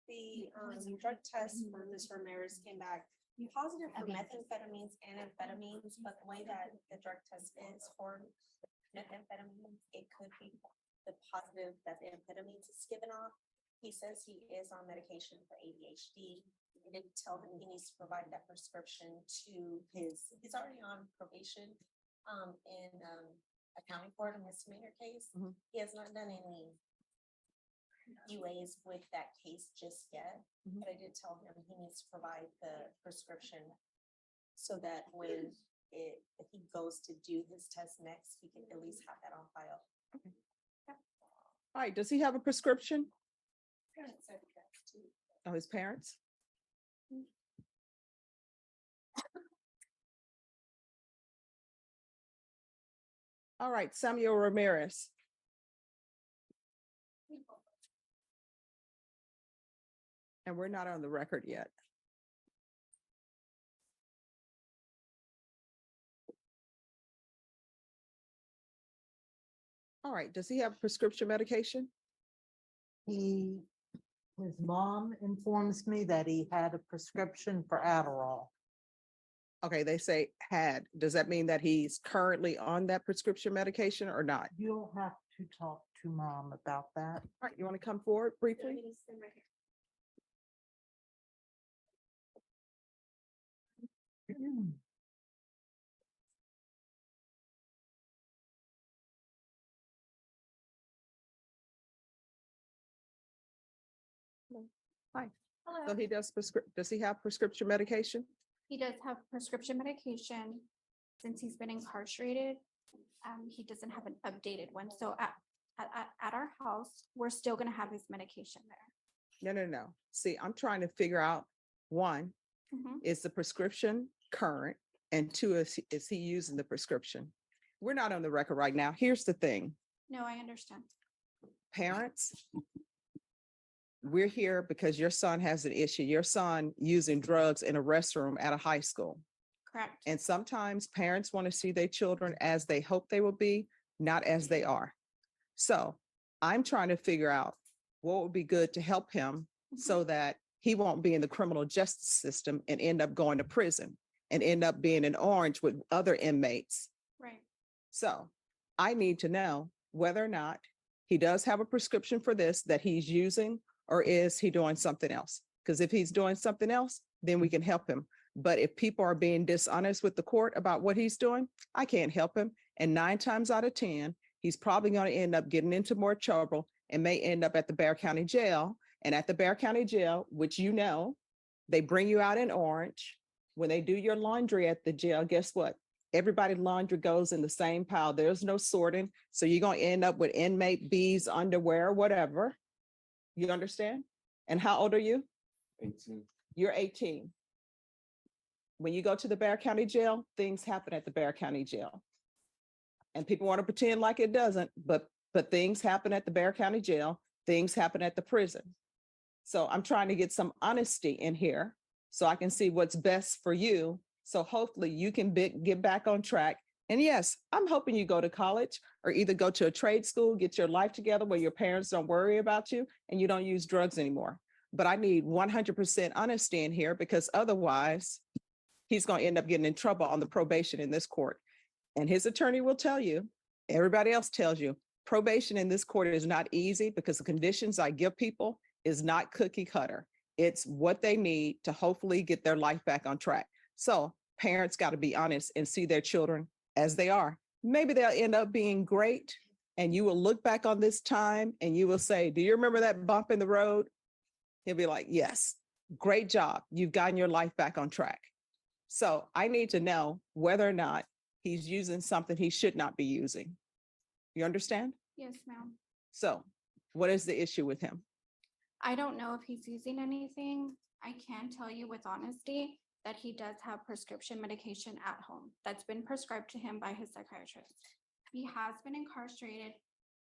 The drug test for Ms. Ramirez came back positive for methamphetamines and amphetamines, but the way that the drug test is for methamphetamines, it could be the positive that the amphetamines is given off. He says he is on medication for ADHD. He didn't tell him he needs to provide that prescription to he's already on probation in accounting for a misdemeanor case. Mhm. He has not done any UAs with that case just yet, Mhm. but I did tell him he needs to provide the prescription so that when if he goes to do his test next, he can at least have that on file. All right, does he have a prescription? Parents said that too. Oh, his parents? All right, Samuel Ramirez. And we're not on the record yet. All right, does he have prescription medication? His mom informs me that he had a prescription for Adderall. Okay, they say had. Does that mean that he's currently on that prescription medication or not? You'll have to talk to mom about that. All right, you want to come forward briefly? Hi. So Hello. he does he have prescription medication? He does have prescription medication. Since he's been incarcerated, he doesn't have an updated one. So at our house, we're still gonna have his medication there. No. See, I'm trying to figure out, one, Mhm. is the prescription current? And two, is he using the prescription? We're not on the record right now. Here's the thing, No, I understand. parents. We're here because your son has an issue. Your son using drugs in a restroom at a high school. Correct. And sometimes parents want to see their children as they hope they will be, not as they are. So I'm trying to figure out what would be good to help him so that he won't be in the criminal justice system and end up going to prison and end up being in orange with other inmates. Right. So I need to know whether or not he does have a prescription for this that he's using, or is he doing something else? Because if he's doing something else, then we can help him. But if people are being dishonest with the court about what he's doing, I can't help him. And 9 times out of 10, he's probably going to end up getting into more trouble and may end up at the Bexar County Jail. And at the Bexar County Jail, which you know, they bring you out in orange. When they do your laundry at the jail, guess what? Everybody's laundry goes in the same pile. There's no sorting. So you're going to end up with inmate B's underwear, whatever. You understand? And how old are you? 18. You're 18. When you go to the Bexar County Jail, things happen at the Bexar County Jail. And people want to pretend like it doesn't, but things happen at the Bexar County Jail, things happen at the prison. So I'm trying to get some honesty in here so I can see what's best for you. So hopefully you can get back on track. And yes, I'm hoping you go to college or either go to a trade school, get your life together where your parents don't worry about you and you don't use drugs anymore. But I need 100% honesty in here because otherwise he's going to end up getting in trouble on the probation in this court. And his attorney will tell you, everybody else tells you, probation in this court is not easy because the conditions I give people is not cookie cutter. It's what they need to hopefully get their life back on track. So parents got to be honest and see their children as they are. Maybe they'll end up being great and you will look back on this time and you will say, do you remember that bump in the road? He'll be like, yes, great job. You've gotten your life back on track. So I need to know whether or not he's using something he should not be using. You understand? Yes, ma'am. So what is the issue with him? I don't know if he's using anything. I can tell you with honesty that he does have prescription medication at home that's been prescribed to him by his psychiatrist. He has been incarcerated.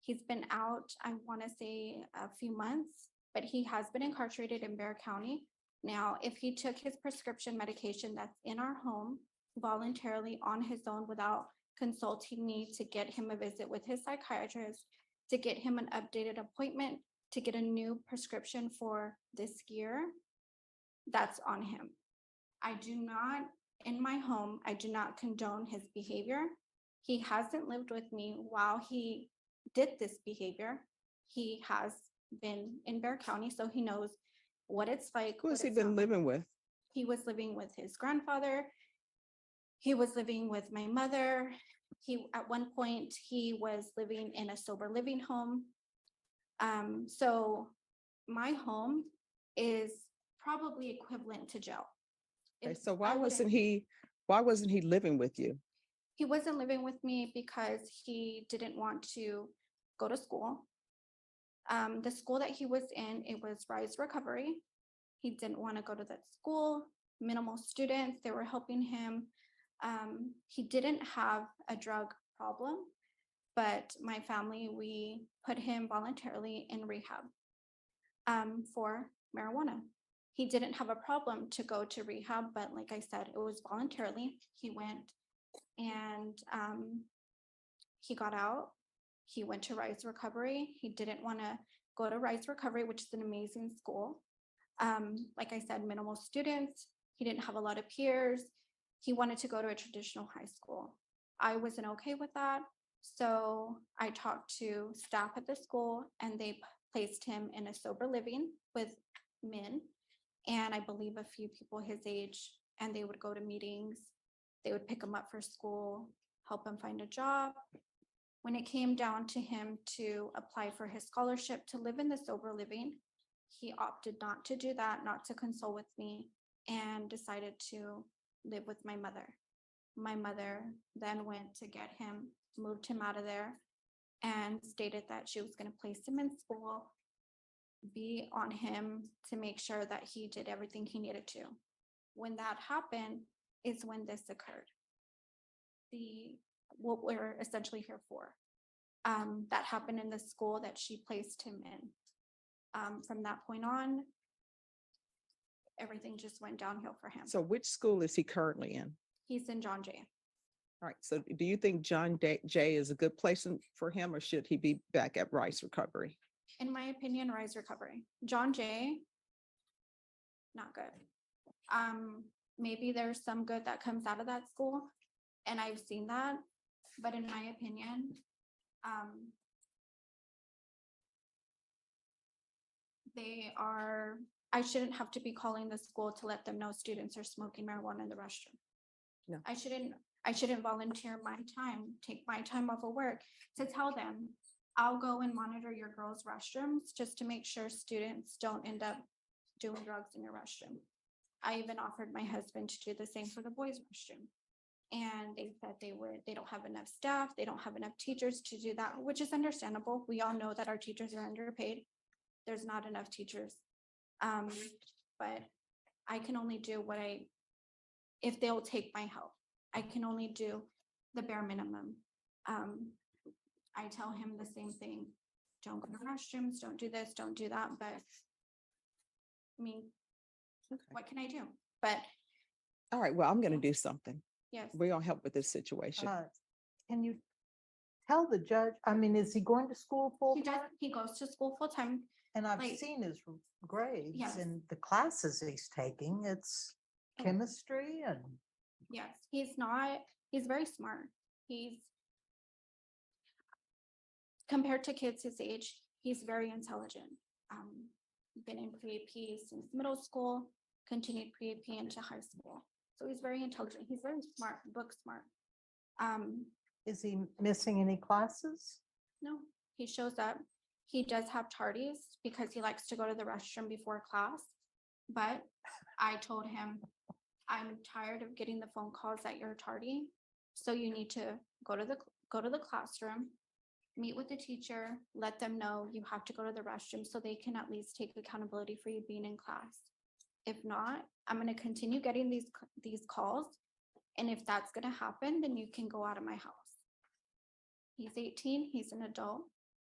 He's been out, I want to say a few months, but he has been incarcerated in Bexar County. Now, if he took his prescription medication that's in our home voluntarily on his own without consulting me to get him a visit with his psychiatrist, to get him an updated appointment, to get a new prescription for this year, that's on him. I do not, in my home, I do not condone his behavior. He hasn't lived with me while he did this behavior. He has been in Bear County, so he knows what it's like. Who has what he it's not been like. living with? He was living with his grandfather. He was living with my mother. At one point, he was living in a sober living home. So my home is probably equivalent to jail. Okay, If so I wouldn't- why wasn't he living with you? He wasn't living with me because he didn't want to go to school. The school that he was in, it was Rise Recovery. He didn't want to go to that school, minimal students, they were helping him. He didn't have a drug problem, but my family, we put him voluntarily in rehab for marijuana. He didn't have a problem to go to rehab, but like I said, it was voluntarily. He went and he got out. He went to Rise Recovery. He didn't want to go to Rise Recovery, which is an amazing school. Like I said, minimal students. He didn't have a lot of peers. He wanted to go to a traditional high school. I wasn't okay with that. So I talked to staff at the school and they placed him in a sober living with men. And I believe a few people his age, and they would go to meetings. They would pick him up for school, help him find a job. When it came down to him to apply for his scholarship to live in the sober living, he opted not to do that, not to consult with me, and decided to live with my mother. My mother then went to get him, moved him out of there, and stated that she was going to place him in school, be on him to make sure that he did everything he needed to. When that happened is when this occurred. What we're essentially here for. That happened in the school that she placed him in. From that point on, everything just went downhill for him. So which school is he currently in? He's in John Jay. All right, so do you think Jay is a good place for him, or should he be back at Rice Recovery? In my opinion, Rise Recovery. John Jay, not good. Maybe there's some good that comes out of that school, and I've seen that, but in my opinion, I shouldn't have to be calling the school to let them know students are smoking marijuana in the restroom. No. I shouldn't volunteer my time, take my time off of work to tell them, I'll go and monitor your girls' restrooms just to make sure students don't end up doing drugs in your restroom. I even offered my husband to do the same for the boys' restroom. And they said they don't have enough staff, they don't have enough teachers to do that, which is understandable. We all know that our teachers are underpaid. There's not enough teachers. But I can only do if they'll take my help, I can only do the bare minimum. I tell him the same thing. Don't go to restrooms, don't do this, don't do that, but I mean, Okay. what can I do? But All right, well, I'm going to do something. yes, We're going to help with this situation. Can you tell the judge, I mean, is he going to school full he does, time? he goes to school full time. And I've like- seen his grades Yes. and the classes he's taking. It's Oh. chemistry and Yes, he's very smart. He's compared to kids his age, he's very intelligent. Been in pre-AP since middle school, continued pre-AP into high school. So he's very intelligent. He's very smart, book smart. is he missing any classes? No, he shows up. He does have tardies because he likes to go to the restroom before class. But I told him, I'm tired of getting the phone calls that you're tardy. So you need to go to the classroom, meet with the teacher, let them know you have to go to the restroom so they can at least take accountability for you being in class. If not, I'm going to continue getting these calls. And if that's going to happen, then you can go out of my house. He's 18, he's an adult.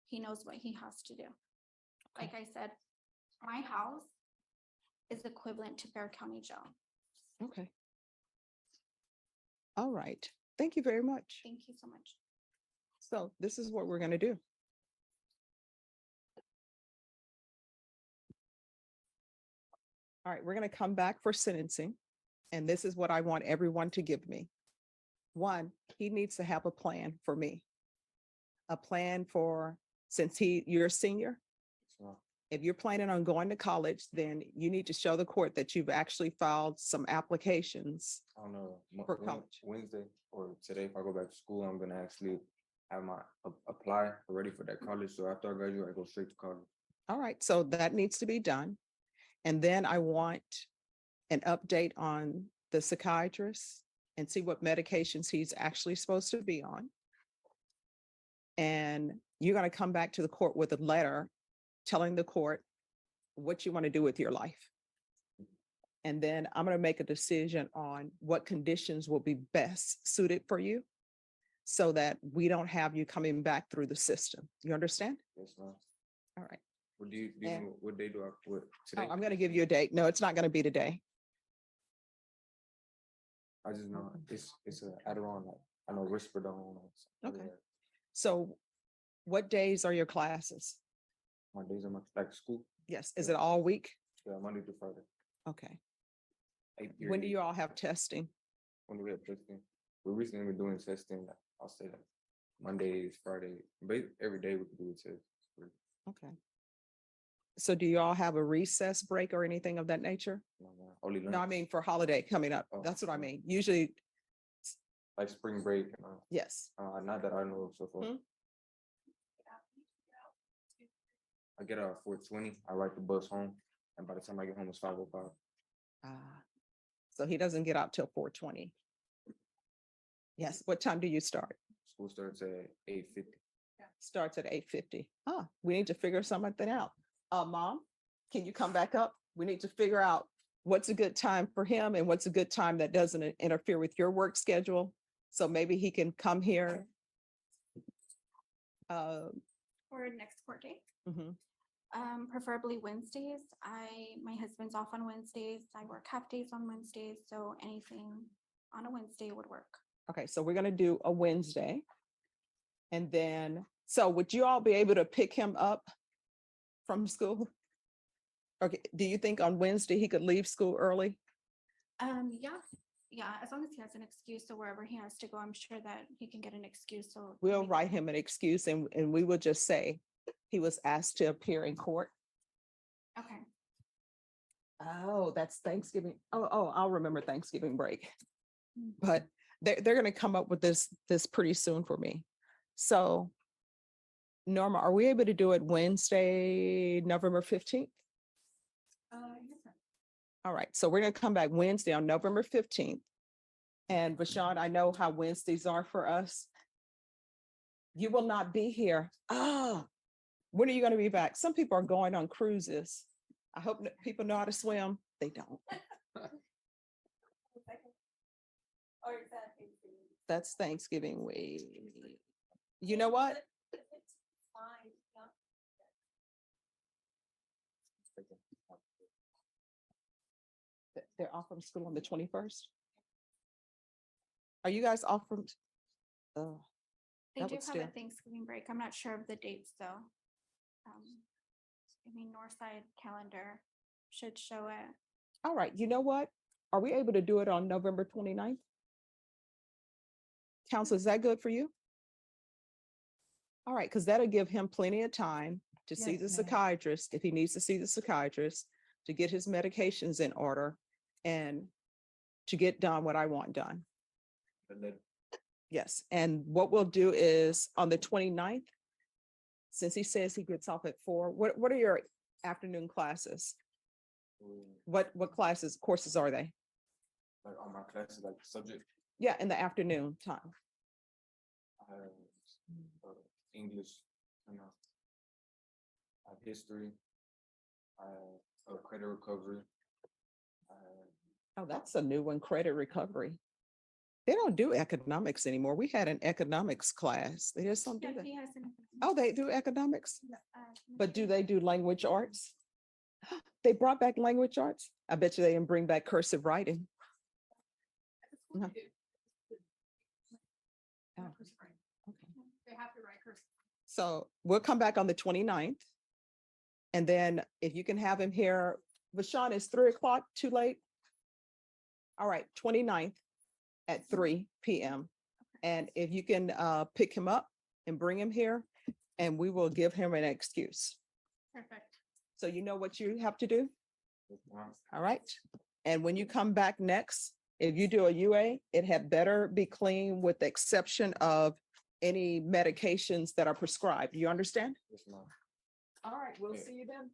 He knows what he has to do. Like I said, my house is equivalent to Bear County Jail. Okay. All right. Thank you very much. Thank you so much. So this is what we're going to do. All right, we're going to come back for sentencing. And this is what I want everyone to give me. One, he needs to have a plan for me. A plan for, since you're a senior, So, if you're planning on going to college, then you need to show the court that you've actually filed some applications. I don't know, For college. Wednesday or today, if I go back to school, I'm gonna actually have my apply ready for that college. So after I graduate, I go straight to college. All right, so that needs to be done. And then I want an update on the psychiatrist and see what medications he's actually supposed to be on. And you're going to come back to the court with a letter telling the court what you want to do with your life. And then I'm going to make a decision on what conditions will be best suited for you so that we don't have you coming back through the system. You understand? Yes, ma'am. All right. What do you, And- what day do I, what, Oh, today? I'm going to give you a date. No, it's not going to be today. I just know it's a Adderall, like, I know Risperidone. or something Okay. like So what days are your classes? that. My days are like school, Yes. Is it all week? yeah, Monday to Friday. Okay. 8 When do period. you all have testing? When do we have testing? We recently been doing testing, like, I'll say that Mondays, Friday, every day we can do a test. Okay. So do you all have a recess break or anything of that nature? Only No, I lunch, mean for holiday coming up. Oh, That's what I no. mean. Usually, like spring break, yes. not that I know of so far. Hmm. I get out at 4:20, I ride the bus home, and by the time I get home, it's 5:05. So he doesn't get out till 4:20. Yes. What time do you start? School starts at 8:50. Starts at 8:50. We need to figure something out. Mom, can you come back up? We need to figure out what's a good time for him and what's a good time that doesn't interfere with your work schedule. So maybe he can come here. Or next court date. Mhm. Preferably Wednesdays. My husband's off on Wednesdays. I work half days on Wednesdays, so anything on a Wednesday would work. Okay, so we're gonna do a Wednesday. And then, so would you all be able to pick him up from school? Okay, do you think on Wednesday he could leave school early? Yeah, as long as he has an excuse, so wherever he has to go, I'm sure that he can get an excuse, so. We'll we can- write him an excuse and we will just say he was asked to appear in court. Okay, Oh, that's Thanksgiving. Oh, I'll remember Thanksgiving break. Mm. But they're gonna come up with this pretty soon for me. So Norma, are we able to do it Wednesday, November 15th? yes, ma'am. All right, so we're gonna come back Wednesday on November 15th. And Vashon, I know how Wednesdays are for us. You will not be here. When are you gonna be back? Some people are going on cruises. I hope people know how to swim. They don't. Or is that Thanksgiving? That's Thanksgiving week. You know what? It's fine, yeah. They're off from school on the 21st. Are you guys off from? Oh, They That do would have a still- Thanksgiving break. I'm not sure of the dates, though. Northside calendar should show it. all right. You know what? Are we able to do it on November 29th? Council, is that good for you? All right, because that'll give him plenty of time to see Yes, the ma'am. psychiatrist, if he needs to see the psychiatrist, to get his medications in order and to get done what I want done. And then Yes, and what we'll do is on the 29th, since he says he gets off at 4, what are your afternoon classes? What courses are they? like all my classes, like subject, Yeah, in the afternoon time. I have English, I have history, I have credit recovery. I have Oh, that's a new one, credit recovery. They don't do economics anymore. We had an economics class. They just don't do Yeah, that. he has an. Oh, they do economics, uh, but do they do language arts? They brought back language arts. I bet you they didn't bring back cursive writing. No. Oh, okay. They have to write cursive. So we'll come back on the 29th. And then if you can have him here Vashawn, is 3 o'clock too late? All right, 29th at 3 p.m. And if you can pick him up and bring him here, and we will give him an excuse. Perfect. So you know what you have to do? Yes, ma'am. All right. And when you come back next, if you do a UA, it had better be clean with the exception of any medications that are prescribed. You understand? Yes, ma'am. All right, we'll Yeah. see you then.